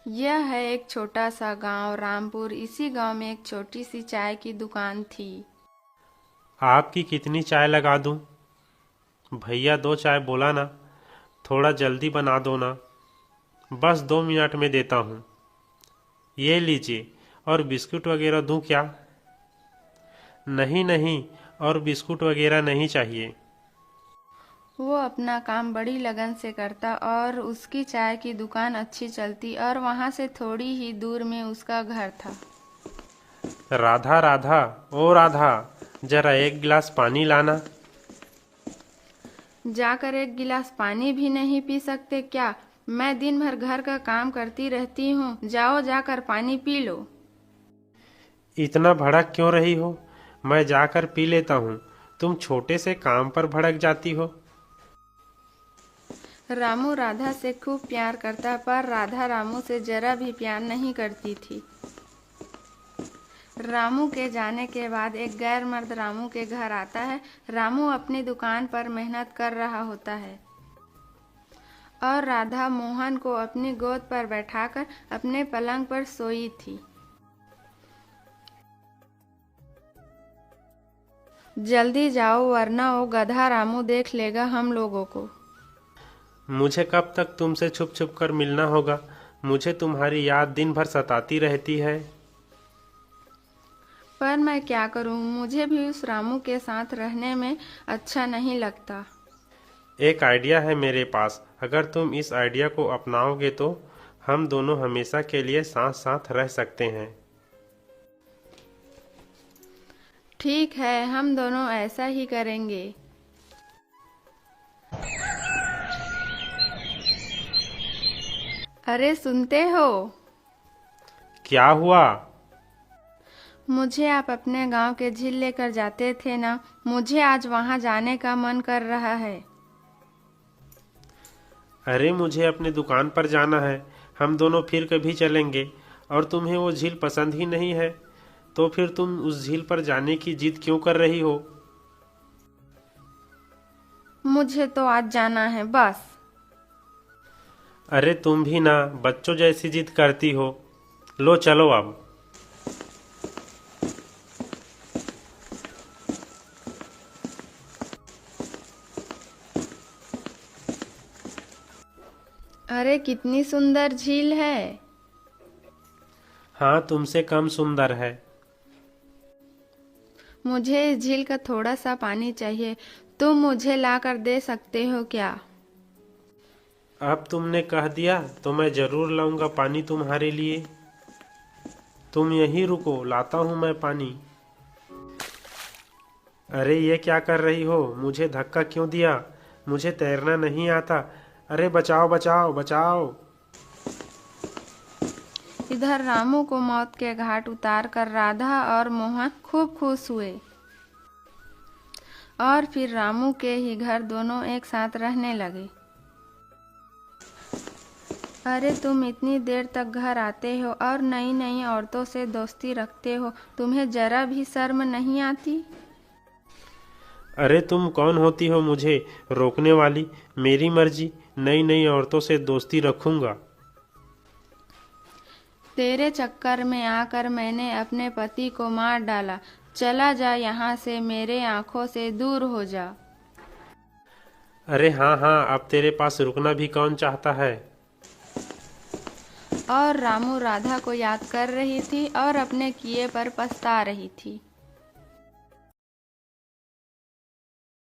यह है एक छोटा सा गांव रामपुर। इसी गांव में एक छोटी सी चाय की दुकान थी। आपकी कितनी चाय लगा दूं? भैया 2 चाय बोला ना। थोड़ा जल्दी बना दो ना। बस 2 मिनट में देता हूँ। ये लीजिए। और बिस्कुट वगैरह दूं क्या? नहीं नहीं, और बिस्कुट वगैरह नहीं चाहिए। वो अपना काम बड़ी लगन से करता और उसकी चाय की दुकान अच्छी चलती और वहां से थोड़ी ही दूर में उसका घर था। राधा राधा, ओ राधा, जरा एक गिलास पानी लाना। जाकर एक गिलास पानी भी नहीं पी सकते क्या? मैं दिन भर घर का काम करती रहती हूँ। जाओ जाकर पानी पी लो। इतना भड़क क्यों रही हो? मैं जाकर पी लेता हूँ। तुम छोटे से काम पर भड़क जाती हो। रामू राधा से खूब प्यार करता पर राधा रामू से जरा भी प्यार नहीं करती थी। रामू के जाने के बाद एक गैर मर्द रामू के घर आता है। रामू अपनी दुकान पर मेहनत कर रहा होता है और राधा मोहन को अपनी गोद पर बैठाकर अपने पलंग पर सोई थी। जल्दी जाओ वरना वो गधा रामू देख लेगा हम लोगों को। मुझे कब तक तुमसे छुप छुप कर मिलना होगा? मुझे तुम्हारी याद दिन भर सताती रहती है। पर मैं क्या करूं, मुझे भी उस रामू के साथ रहने में अच्छा नहीं लगता। एक आइडिया है मेरे पास। अगर तुम इस आइडिया को अपनाओगे तो हम दोनों हमेशा के लिए साथ साथ रह सकते हैं। ठीक है, हम दोनों ऐसा ही करेंगे। अरे सुनते हो? क्या हुआ? मुझे आप अपने गांव के झील लेकर जाते थे ना, मुझे आज वहां जाने का मन कर रहा है। अरे मुझे अपनी दुकान पर जाना है। हम दोनों फिर कभी चलेंगे। और तुम्हें वो झील पसंद ही नहीं है तो फिर तुम उस झील पर जाने की जिद क्यों कर रही हो? मुझे तो आज जाना है बस। अरे तुम भी ना बच्चों जैसी जिद करती हो। लो चलो अब। अरे कितनी सुंदर झील है। हाँ, तुमसे कम सुंदर है। मुझे इस झील का थोड़ा सा पानी चाहिए। तुम मुझे ला कर दे सकते हो क्या? अब तुमने कह दिया तो मैं जरूर लाऊंगा पानी तुम्हारे लिए। तुम यहीं रुको, लाता हूं मैं पानी। अरे ये क्या कर रही हो? मुझे धक्का क्यों दिया? मुझे तैरना नहीं आता। अरे बचाओ बचाओ बचाओ। इधर रामू को मौत के घाट उतार कर राधा और मोहन खूब खुश हुए और फिर रामू के ही घर दोनों एक साथ रहने लगे। अरे तुम इतनी देर तक घर आते हो और नई नई औरतों से दोस्ती रखते हो, तुम्हें जरा भी शर्म नहीं आती? अरे तुम कौन होती हो मुझे रोकने वाली? मेरी मर्जी, नई नई औरतों से दोस्ती रखूंगा। तेरे चक्कर में आकर मैंने अपने पति को मार डाला। चला जा यहाँ से, मेरे आंखों से दूर हो जा। अरे हाँ हाँ, अब तेरे पास रुकना भी कौन चाहता है? और रामू राधा को याद कर रही थी और अपने किए पर पछता रही थी।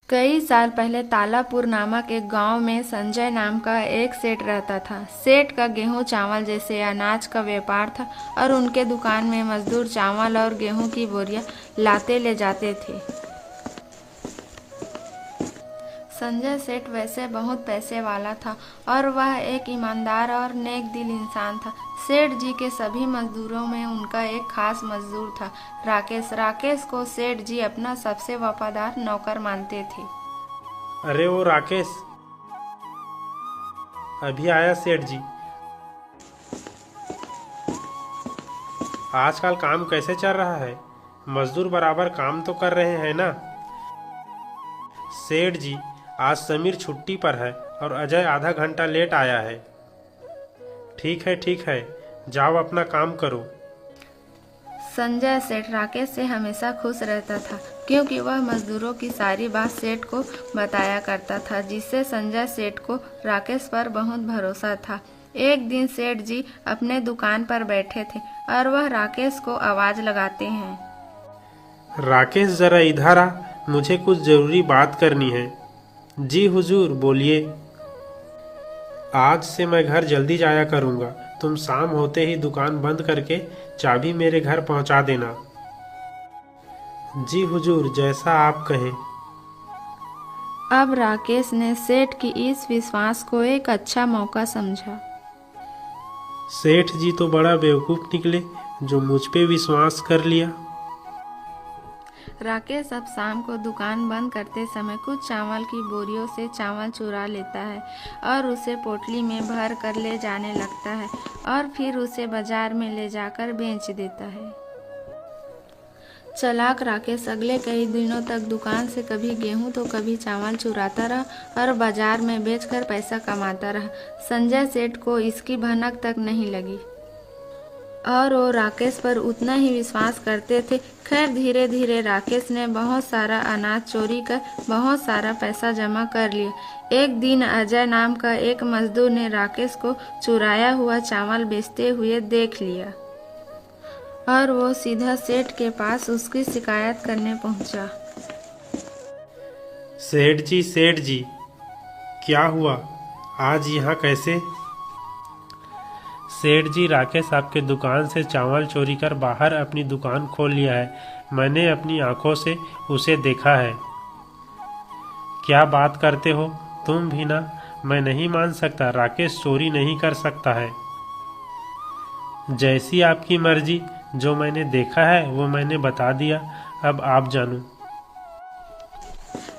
कई साल पहले तालापुर नामक एक गांव में संजय नाम का एक सेठ रहता था। सेठ का गेहूं चावल जैसे अनाज का व्यापार था और उनके दुकान में मजदूर चावल और गेहूं की बोरियां लाते ले जाते थे। संजय सेठ वैसे बहुत पैसे वाला था और वह एक ईमानदार और नेक दिल इंसान था। सेठ जी के सभी मजदूरों में उनका एक खास मजदूर था, राकेश। राकेश को सेठ जी अपना सबसे वफादार नौकर मानते थे। अरे वो राकेश अभी आया सेठ जी। आजकल काम कैसे चल रहा है? मजदूर बराबर काम तो कर रहे हैं ना? सेठ जी, आज समीर छुट्टी पर है और अजय आधा घंटा लेट आया है। ठीक है ठीक है, जाओ अपना काम करो। संजय सेठ राकेश से हमेशा खुश रहता था क्योंकि वह मजदूरों की सारी बात सेठ को बताया करता था, जिससे संजय सेठ को राकेश पर बहुत भरोसा था। एक दिन सेठ जी अपने दुकान पर बैठे थे और वह राकेश को आवाज लगाते हैं। राकेश जरा इधर आ, मुझे कुछ जरूरी बात करनी है। जी हुजूर, बोलिए। आज से मैं घर जल्दी जाया करूंगा। तुम शाम होते ही दुकान बंद करके चाबी मेरे घर पहुंचा देना। जी हुजूर, जैसा आप कहें। अब राकेश ने सेठ की इस विश्वास को एक अच्छा मौका समझा। सेठ जी तो बड़ा बेवकूफ निकले जो मुझ पे विश्वास कर लिया। राकेश अब शाम को दुकान बंद करते समय कुछ चावल की बोरियों से चावल चुरा लेता है और उसे पोटली में भर कर ले जाने लगता है और फिर उसे बाजार में ले जाकर बेच देता है। चालाक राकेश अगले कई दिनों तक दुकान से कभी गेहूं तो कभी चावल चुराता रहा और बाजार में बेचकर पैसा कमाता रहा। संजय सेठ को इसकी भनक तक नहीं लगी और वो राकेश पर उतना ही विश्वास करते थे। खैर धीरे धीरे राकेश ने बहुत सारा अनाज चोरी कर बहुत सारा पैसा जमा कर लिया। एक दिन अजय नाम का एक मजदूर ने राकेश को चुराया हुआ चावल बेचते हुए देख लिया और वो सीधा सेठ के पास उसकी शिकायत करने पहुंचा। सेठ जी, क्या हुआ? आज यहाँ कैसे? सेठ जी, राकेश आपके दुकान से चावल चोरी कर बाहर अपनी दुकान खोल लिया है। मैंने अपनी आंखों से उसे देखा है। क्या बात करते हो तुम भी ना? मैं नहीं मान सकता, राकेश चोरी नहीं कर सकता है। जैसी आपकी मर्जी, जो मैंने देखा है वो मैंने बता दिया, अब आप जानो।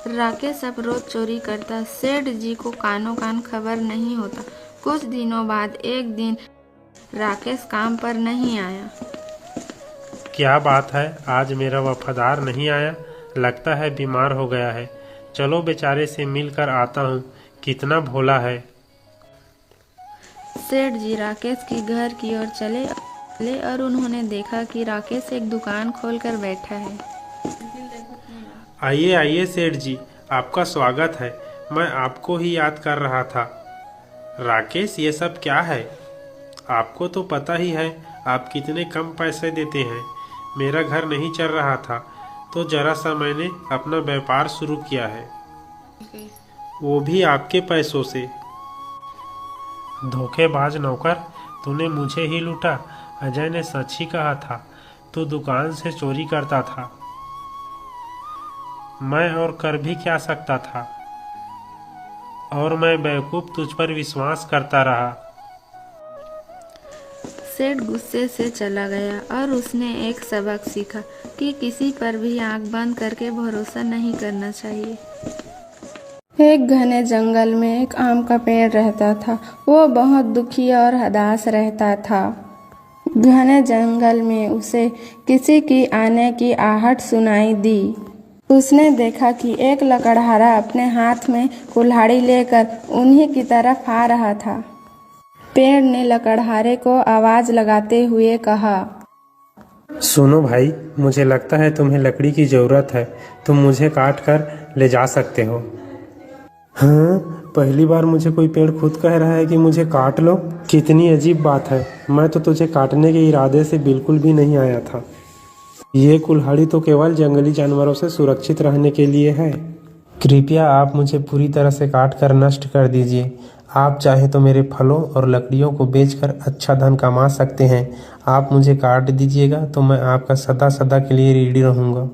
राकेश अब रोज चोरी करता। सेठ जी को कानों कान खबर नहीं होता। कुछ दिनों बाद एक दिन राकेश काम पर नहीं आया। क्या बात है, आज मेरा वफादार नहीं आया? लगता है बीमार हो गया है। चलो बेचारे से मिलकर आता हूँ, कितना भोला है। सेठ जी राकेश की घर की ओर चले और उन्होंने देखा कि राकेश एक दुकान खोलकर बैठा है। आइए आइए सेठ जी, आपका स्वागत है। मैं आपको ही याद कर रहा था। राकेश, ये सब क्या है? आपको तो पता ही है आप कितने कम पैसे देते हैं। मेरा घर नहीं चल रहा था तो जरा सा मैंने अपना व्यापार शुरू किया है, वो भी आपके पैसों से। धोखेबाज नौकर, तूने मुझे ही लूटा। अजय ने सच ही कहा था, तू दुकान से चोरी करता था। मैं और कर भी क्या सकता था, और मैं बेवकूफ तुझ पर विश्वास करता रहा। सेठ गुस्से से चला गया और उसने एक सबक सीखा कि किसी पर भी आंख बंद करके भरोसा नहीं करना चाहिए। एक घने जंगल में एक आम का पेड़ रहता था। वो बहुत दुखी और हताश रहता था। घने जंगल में उसे किसी की आने की आहट सुनाई दी। उसने देखा कि एक लकड़हारा अपने हाथ में कुल्हाड़ी लेकर उन्हीं की तरफ आ रहा था। पेड़ ने लकड़हारे को आवाज लगाते हुए कहा, सुनो भाई, मुझे लगता है तुम्हें लकड़ी की जरूरत है। तुम मुझे काट कर ले जा सकते हो। हाँ, पहली बार मुझे कोई पेड़ खुद कह रहा है कि मुझे काट लो। कितनी अजीब बात है। मैं तो तुझे काटने के इरादे से बिल्कुल भी नहीं आया था। ये कुल्हाड़ी तो केवल जंगली जानवरों से सुरक्षित रहने के लिए है। कृपया आप मुझे पूरी तरह से काट कर नष्ट कर दीजिए। आप चाहे तो मेरे फलों और लकड़ियों को बेचकर अच्छा धन कमा सकते हैं। आप मुझे काट दीजिएगा तो मैं आपका सदा सदा के लिए ऋणी रहूँगा।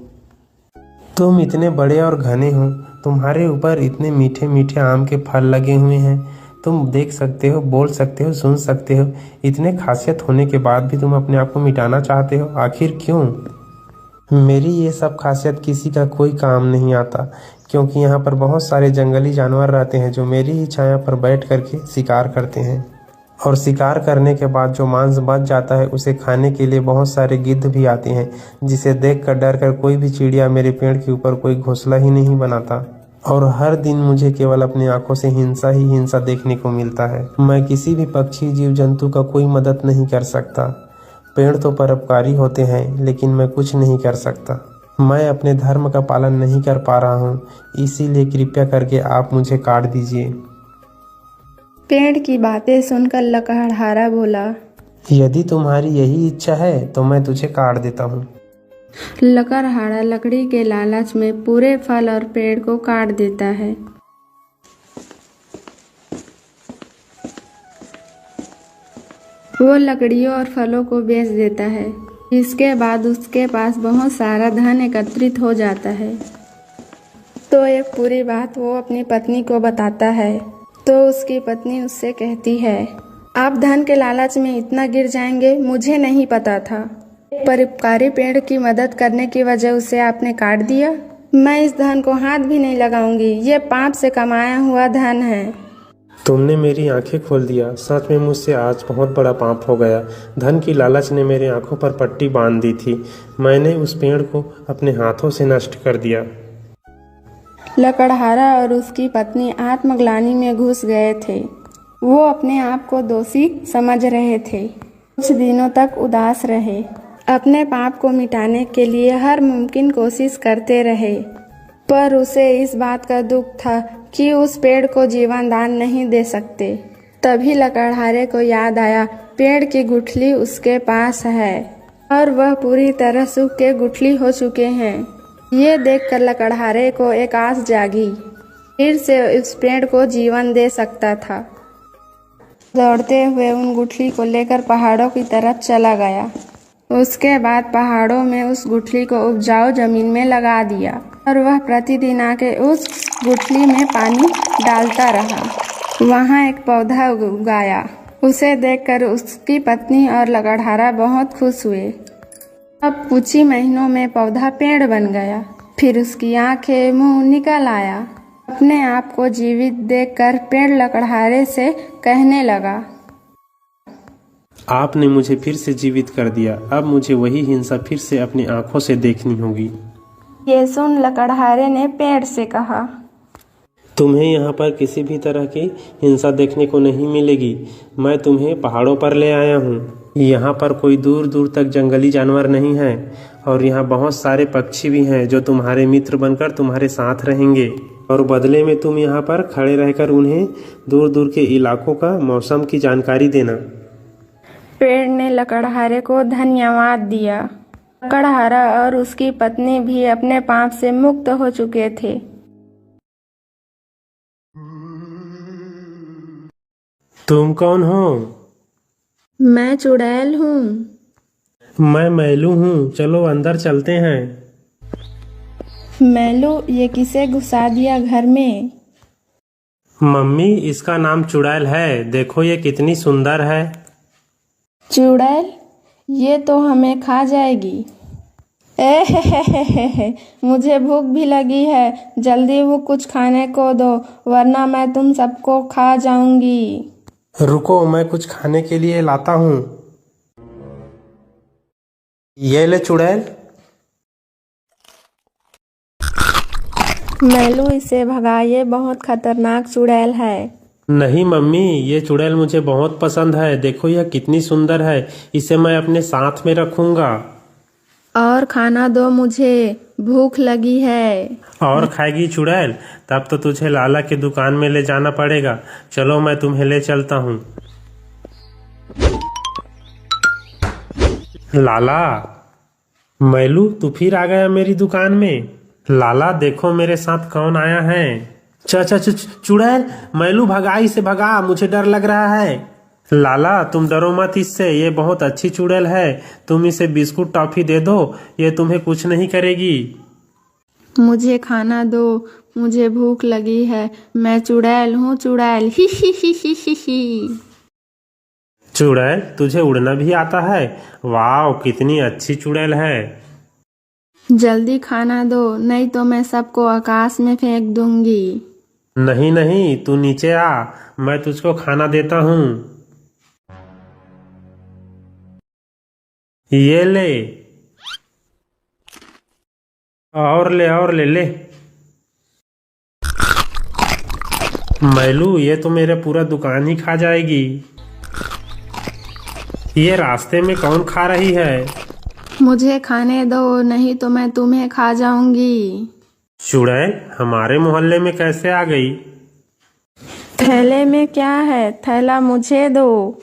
तुम इतने बड़े और घने हो, तुम्हारे ऊपर इतने मीठे मीठे आम के फल लगे हुए हैं। तुम देख सकते हो, बोल सकते हो, सुन सकते हो। इतने खासियत होने के बाद भी तुम अपने आप को मिटाना चाहते हो, आखिर क्यों? मेरी ये सब खासियत किसी का कोई काम नहीं आता, क्योंकि यहाँ पर बहुत सारे जंगली जानवर रहते हैं जो मेरी ही छाया पर बैठ करके शिकार करते हैं। और शिकार करने के बाद जो मांस बच जाता है उसे खाने के लिए बहुत सारे गिद्ध भी आते हैं, जिसे देखकर डर कर कोई भी चिड़िया मेरे पेड़ के ऊपर कोई घोंसला ही नहीं बनाता। और हर दिन मुझे केवल अपनी आंखों से हिंसा ही हिंसा देखने को मिलता है। मैं किसी भी पक्षी जीव जंतु का कोई मदद नहीं कर सकता। पेड़ तो परोपकारी होते हैं, लेकिन मैं कुछ नहीं कर सकता। मैं अपने धर्म का पालन नहीं कर पा रहा हूँ, इसीलिए कृपया करके आप मुझे काट दीजिए। पेड़ की बातें सुनकर लकड़हारा बोला, यदि तुम्हारी यही इच्छा है तो मैं तुझे काट देता हूँ। लकड़हारा लकड़ी के लालच में पूरे फल और पेड़ को काट देता है। वो लकड़ियों और फलों को बेच देता है। इसके बाद उसके पास बहुत सारा धन एकत्रित हो जाता है। तो एक पूरी बात वो अपनी पत्नी को बताता है। तो उसकी पत्नी उससे कहती है, आप धन के लालच में इतना गिर जाएंगे, मुझे नहीं पता था। परोपकारी पेड़ की मदद करने की वजह उसे आपने काट दिया। मैं इस धन को हाथ भी नहीं लगाऊंगी, ये पाप से कमाया हुआ धन है। तुमने मेरी आंखें खोल दिया। सच में मुझसे आज बहुत बड़ा पाप हो गया। धन की लालच ने मेरी आंखों पर पट्टी बांध दी थी। मैंने उस पेड़ को अपने हाथों से नष्ट कर दिया। लकड़हारा और उसकी पत्नी आत्मग्लानि में घुस गए थे। वो अपने आप को दोषी समझ रहे थे। कुछ दिनों तक उदास रहे। अपने पाप को मिटाने के लिए हर मुमकिन कोशिश करते रहे, पर उसे इस बात का दुख था कि उस पेड़ को जीवन दान नहीं दे सकते। तभी लकड़हारे को याद आया, पेड़ की गुठली उसके पास है और वह पूरी तरह सूख के गुठली हो चुके हैं। ये देखकर लकड़हारे को एक आस जागी, फिर से उस पेड़ को जीवन दे सकता था। दौड़ते हुए उन गुठली को लेकर पहाड़ों की तरफ चला गया। उसके बाद पहाड़ों में उस गुठली को उपजाऊ जमीन में लगा दिया और वह प्रतिदिन आके उस गुठली में पानी डालता रहा। वहाँ एक पौधा उगाया। उसे देखकर उसकी पत्नी और लकड़हारा बहुत खुश हुए। अब कुछ ही महीनों में पौधा पेड़ बन गया। फिर उसकी आंखें मुंह निकल आया। अपने आप को जीवित देखकर पेड़ लकड़हारे से कहने लगा, आपने मुझे फिर से जीवित कर दिया। अब मुझे वही हिंसा फिर से अपनी आंखों से देखनी होगी। ये सुन लकड़हारे ने पेड़ से कहा, तुम्हें यहाँ पर किसी भी तरह की हिंसा देखने को नहीं मिलेगी। मैं तुम्हें पहाड़ों पर ले आया हूँ। यहाँ पर कोई दूर दूर तक जंगली जानवर नहीं है और यहाँ बहुत सारे पक्षी भी हैं जो तुम्हारे मित्र बनकर तुम्हारे साथ रहेंगे और बदले में तुम यहाँ पर खड़े रहकर उन्हें दूर दूर के इलाकों का मौसम की जानकारी देना। पेड़ ने लकड़हारे को धन्यवाद दिया। लकड़हारा और उसकी पत्नी भी अपने पाप से मुक्त हो चुके थे। तुम कौन हो? मैं चुड़ैल हूँ। मैं मैलू हूँ। चलो अंदर चलते हैं। मैलू, ये किसे घुसा दिया घर में? मम्मी, इसका नाम चुड़ैल है। देखो ये कितनी सुंदर है। चुड़ैल? ये तो हमें खा जाएगी। मुझे भूख भी लगी है। जल्दी वो कुछ खाने को दो, वरना मैं तुम सबको खा जाऊंगी। रुको, मैं कुछ खाने के लिए लाता हूँ। ये ले चुड़ैल। मैलू, इसे भगा, ये बहुत खतरनाक चुड़ैल है। नहीं मम्मी, ये चुड़ैल मुझे बहुत पसंद है। देखो यह कितनी सुंदर है। इसे मैं अपने साथ में रखूंगा। और खाना दो, मुझे भूख लगी है। और खाएगी चुड़ैल? तब तो तुझे लाला की दुकान में ले जाना पड़ेगा। चलो मैं तुम्हें ले चलता हूँ। लाला। मैलू, तू फिर आ गया मेरी दुकान में। लाला, देखो मेरे साथ कौन आया है। चुड़ैल, मैलू भगा, इसे भगा, मुझे डर लग रहा है। लाला, तुम डरो मत इससे, ये बहुत अच्छी चुड़ैल है। तुम इसे बिस्कुट टॉफी दे दो, ये तुम्हें कुछ नहीं करेगी। मुझे खाना दो, मुझे भूख लगी है। मैं चुड़ैल हूँ, चुड़ैल। ही ही ही ही ही ही। चुड़ैल, तुझे उड़ना भी आता है? वाह, कितनी अच्छी चुड़ैल है। जल्दी खाना दो, नहीं तो मैं सबको आकाश में फेंक दूंगी। नहीं नहीं, तू नीचे आ, मैं तुझको खाना देता हूँ। ये ले। और ले ले। मैलू, ये तो मेरा पूरा दुकान ही खा जाएगी। ये रास्ते में कौन खा रही है? मुझे खाने दो, नहीं तो मैं तुम्हें खा जाऊंगी। चुड़ैल हमारे मोहल्ले में कैसे आ गई? थैले में क्या है? थैला मुझे दो,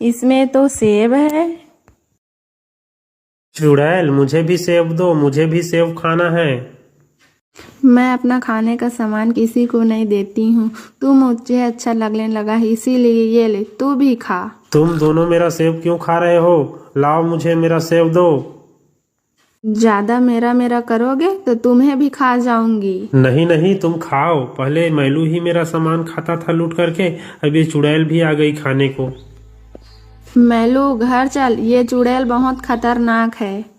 इसमें तो सेब है। चुड़ैल मुझे भी सेब दो, मुझे भी सेब खाना है। मैं अपना खाने का सामान किसी को नहीं देती हूँ। तू मुझे अच्छा लगने लगा इसीलिए ये ले, तू भी खा। तुम दोनों मेरा सेब क्यों खा रहे हो? लाओ मुझे मेरा सेब दो। ज्यादा मेरा मेरा करोगे तो तुम्हें भी खा जाऊंगी। नहीं नहीं, तुम खाओ। पहले मैलू ही मेरा सामान खाता था लूट करके, अब ये चुड़ैल भी आ गई खाने को। मैलू घर चल, ये चुड़ैल बहुत खतरनाक है।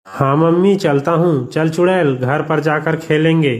हाँ मम्मी, चलता हूँ। चल चुड़ैल, घर पर जाकर खेलेंगे।